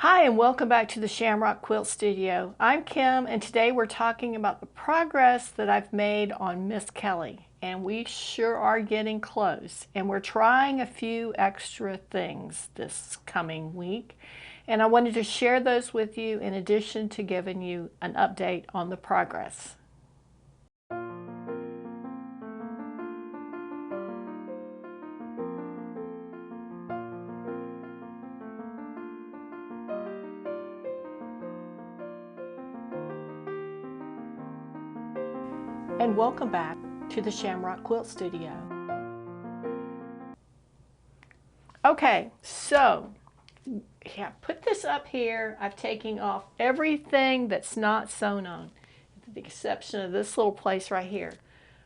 Hi and welcome back to the Shamrock Quilt Studio. I'm Kim and today we're talking about the progress that I've made on Miss Kelly, and we sure are getting close, and we're trying a few extra things this coming week, and I wanted to share those with you in addition to giving you an update on the progress. And welcome back to the Shamrock Quilt Studio. Okay, so yeah, put this up here. I've taken off everything that's not sewn on, with the exception of this little place right here.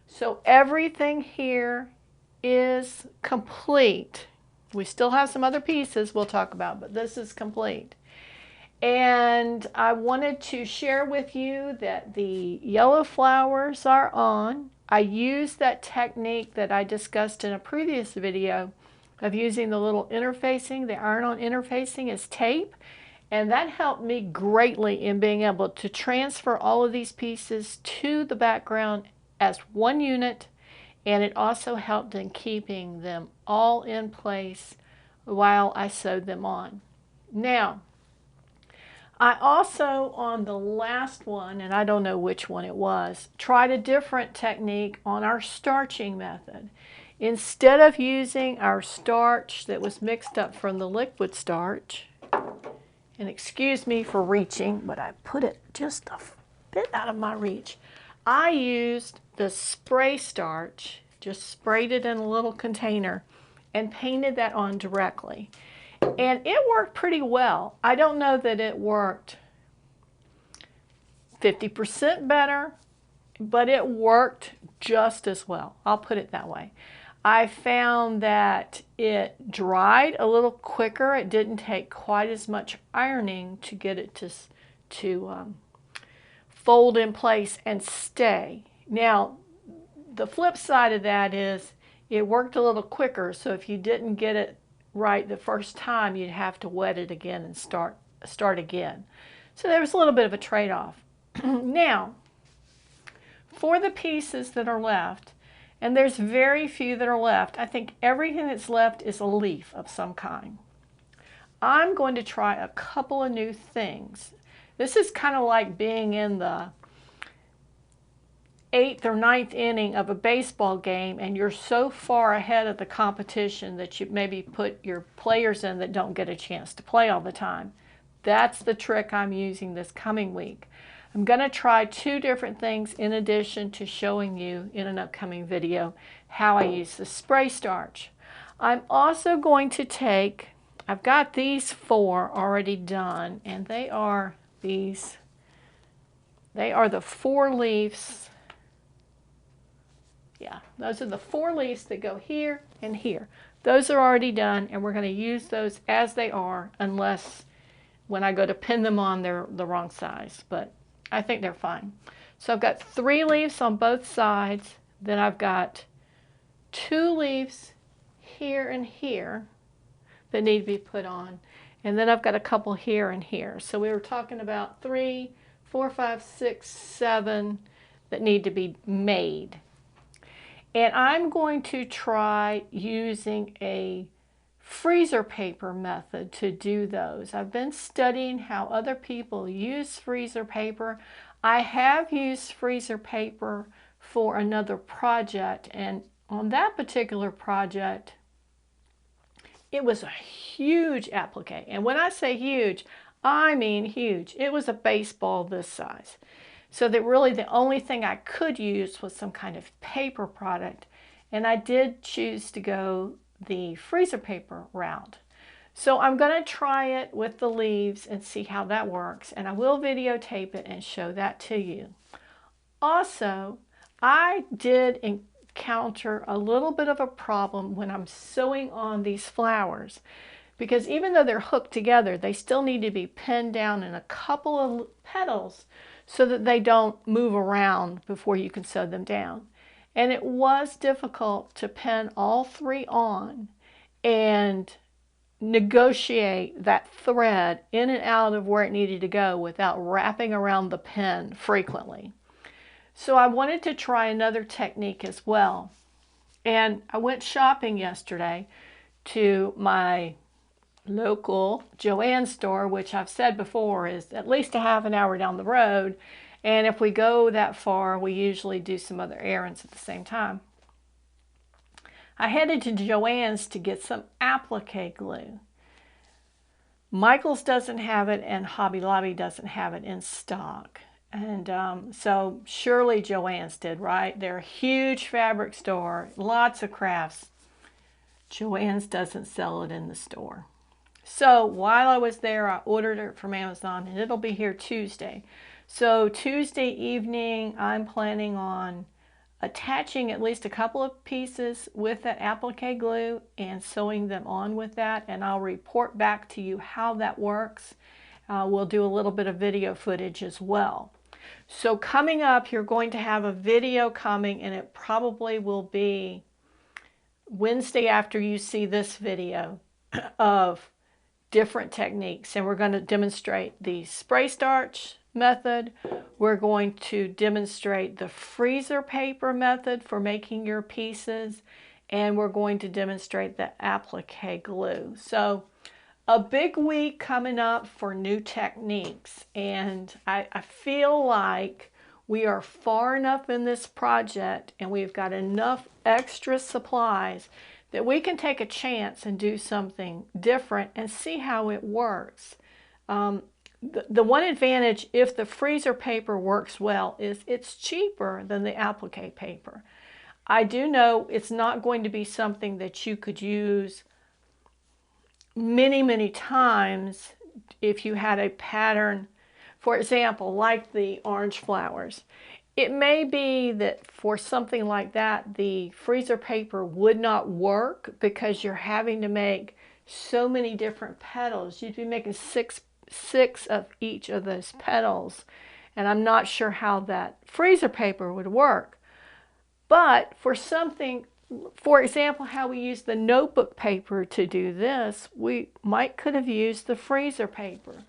So everything here is complete. We still have some other pieces we'll talk about, but this is complete. And I wanted to share with you that the yellow flowers are on. I used that technique that I discussed in a previous video of using the little interfacing, the iron-on interfacing as tape. And that helped me greatly in being able to transfer all of these pieces to the background as one unit. And it also helped in keeping them all in place while I sewed them on. Now, I also, on the last one, and I don't know which one it was, tried a different technique on our starching method. Instead of using our starch that was mixed up from the liquid starch, and excuse me for reaching, but I put it just a bit out of my reach, I used the spray starch, just sprayed it in a little container, and painted that on directly. And it worked pretty well. I don't know that it worked 50% better, but it worked just as well. I'll put it that way. I found that it dried a little quicker. It didn't take quite as much ironing to get it to fold in place and stay. Now, the flip side of that is it worked a little quicker, so if you didn't get it right the first time, you'd have to wet it again and start again. So there was a little bit of a trade-off. Now, for the pieces that are left, and there's very few that are left, I think everything that's left is a leaf of some kind. I'm going to try a couple of new things. This is kind of like being in the 8th or 9th inning of a baseball game and you're so far ahead of the competition that you maybe put your players in that don't get a chance to play all the time. That's the trick I'm using this coming week. I'm going to try two different things in addition to showing you in an upcoming video how I use the spray starch. I'm also going to take, I've got these 4 already done, and they are the 4 leaves. Yeah, those are the 4 leaves that go here and here. Those are already done, and we're going to use those as they are, unless when I go to pin them on, they're the wrong size, but I think they're fine. So I've got 3 leaves on both sides, then I've got 2 leaves here and here that need to be put on, and then I've got a couple here and here. So we were talking about 3, 4, 5, 6, 7 that need to be made. And I'm going to try using a freezer paper method to do those. I've been studying how other people use freezer paper. I have used freezer paper for another project, and on that particular project, it was a huge applique. And when I say huge, I mean huge. It was a baseball this size. So that really the only thing I could use was some kind of paper product. And I did choose to go the freezer paper route. So I'm going to try it with the leaves and see how that works. And I will videotape it and show that to you. Also, I did encounter a little bit of a problem when I'm sewing on these flowers, because even though they're hooked together, they still need to be pinned down in a couple of petals so that they don't move around before you can sew them down. And it was difficult to pin all 3 on, and negotiate that thread in and out of where it needed to go without wrapping around the pin frequently. So I wanted to try another technique as well. And I went shopping yesterday to my local Joann store, which I've said before is at least a half an hour down the road. And if we go that far, we usually do some other errands at the same time. I headed to Joann's to get some applique glue. Michael's doesn't have it and Hobby Lobby doesn't have it in stock. And so surely Joann's did, right? They're a huge fabric store, lots of crafts. Joann's doesn't sell it in the store. So while I was there, I ordered it from Amazon and it'll be here Tuesday. So Tuesday evening, I'm planning on attaching at least a couple of pieces with that applique glue and sewing them on with that, and I'll report back to you how that works. We'll do a little bit of video footage as well. So coming up, you're going to have a video coming, and it probably will be Wednesday after you see this video of different techniques, and we're going to demonstrate the spray starch method. We're going to demonstrate the freezer paper method for making your pieces, and we're going to demonstrate the applique glue. So a big week coming up for new techniques, and I feel like we are far enough in this project and we've got enough extra supplies that we can take a chance and do something different and see how it works. The one advantage, if the freezer paper works well, is it's cheaper than the applique paper. I do know it's not going to be something that you could use many, many times if you had a pattern, for example, like the orange flowers. It may be that for something like that, the freezer paper would not work because you're having to make so many different petals. You'd be making six of each of those petals, and I'm not sure how that freezer paper would work. But for something, for example, how we use the notebook paper to do this, we could have used the freezer paper.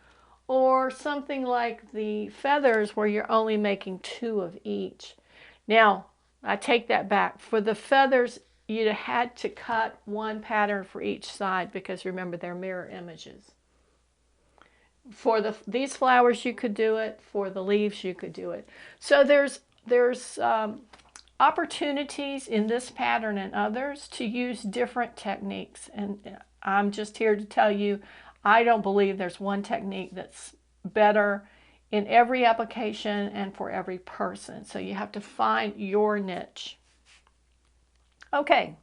Or something like the feathers where you're only making 2 of each. Now, I take that back. For the feathers, you had to cut 1 pattern for each side because remember, they're mirror images. For these flowers, you could do it. For the leaves, you could do it. So there's opportunities in this pattern and others to use different techniques. And I'm just here to tell you, I don't believe there's one technique that's better in every application and for every person. So you have to find your niche. Okay,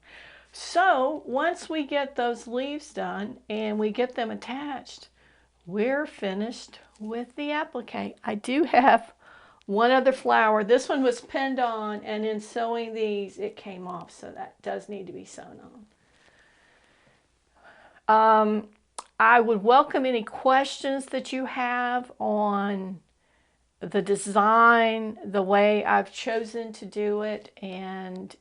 so once we get those leaves done and we get them attached, we're finished with the applique. I do have one other flower. This one was pinned on, and in sewing these, it came off, so that does need to be sewn on. I would welcome any questions that you have on the design, the way I've chosen to do it, and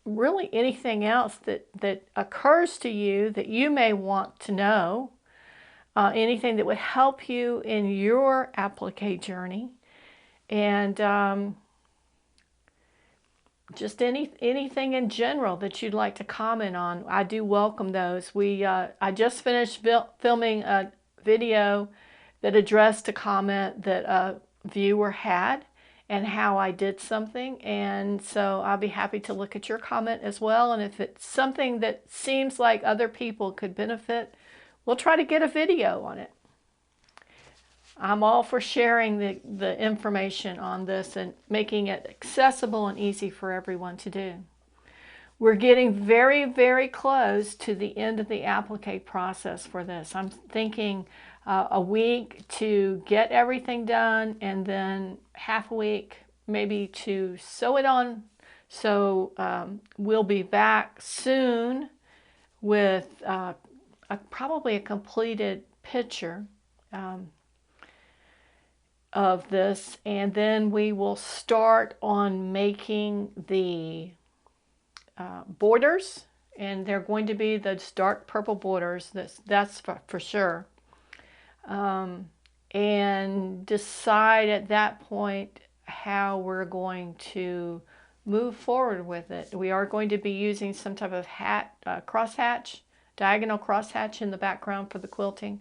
really anything else that occurs to you that you may want to know. Anything that would help you in your applique journey. And just anything in general that you'd like to comment on, I do welcome those. I just finished filming a video that addressed a comment that a viewer had and how I did something, and so I'll be happy to look at your comment as well. And if it's something that seems like other people could benefit, we'll try to get a video on it. I'm all for sharing the information on this and making it accessible and easy for everyone to do. We're getting very, very close to the end of the applique process for this. I'm thinking a week to get everything done, and then half a week maybe to sew it on. So we'll be back soon with probably a completed picture of this, and then we will start on making the borders and they're going to be those dark purple borders. That's for sure. And decide at that point how we're going to move forward with it. We are going to be using some type of crosshatch, diagonal crosshatch in the background for the quilting.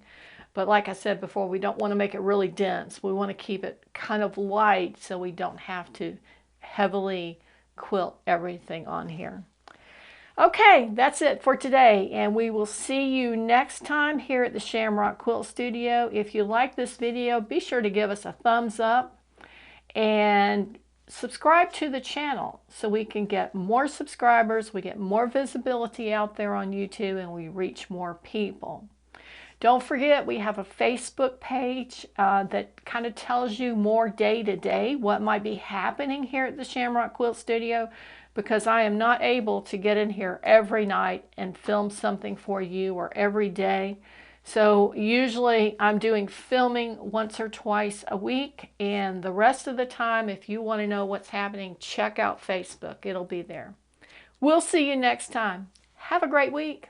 But like I said before, we don't want to make it really dense. We want to keep it kind of light so we don't have to heavily quilt everything on here. Okay, that's it for today, and we will see you next time here at the Shamrock Quilt Studio. If you like this video, be sure to give us a thumbs up and subscribe to the channel so we can get more subscribers, we get more visibility out there on YouTube, and we reach more people. Don't forget, we have a Facebook page that kind of tells you more day to day what might be happening here at the Shamrock Quilt Studio, because I am not able to get in here every night and film something for you, or every day. So usually I'm doing filming once or twice a week, and the rest of the time, if you want to know what's happening, check out Facebook. It'll be there. We'll see you next time. Have a great week.